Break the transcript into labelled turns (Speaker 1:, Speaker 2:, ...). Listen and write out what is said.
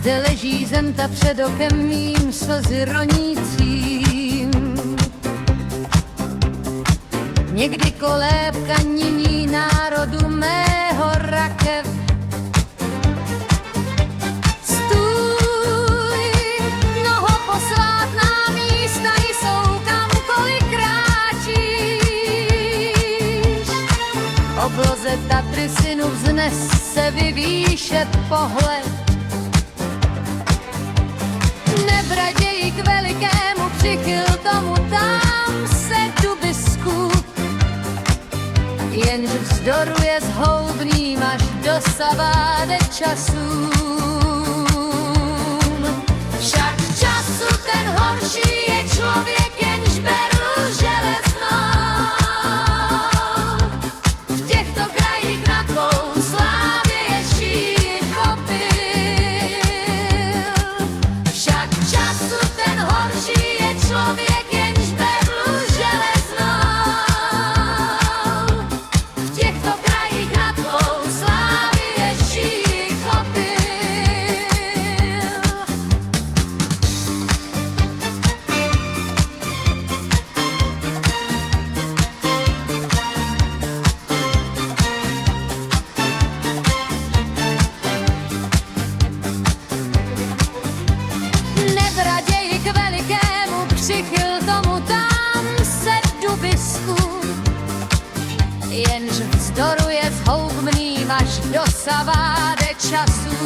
Speaker 1: Zde leží zenta před okem mým slzy ronícím. Někdy kolébka nyní národu mého rakev. Stůj, mnoho posvátná místa jsou, kamkoliv kráčíš. Obloze Tatry synu vznese vyvýšet pohled. Nebraději k velikému, přichyl tomu, tam se dubisku. Jenž vzdoruje zhoubným až dosaváde časům. Však času ten horší je člověk, jenž berl železno. V těchto krajích na tvou slávě ještě kopil. Však času ten horší je člověk, jenž berl železno. V těchto krajích na tvou slávě ještě kopil. Nevraději k velikému, přichyl tomu, tam se dubisku. Jenž vzdoruje zhoubným až dosaváde časů.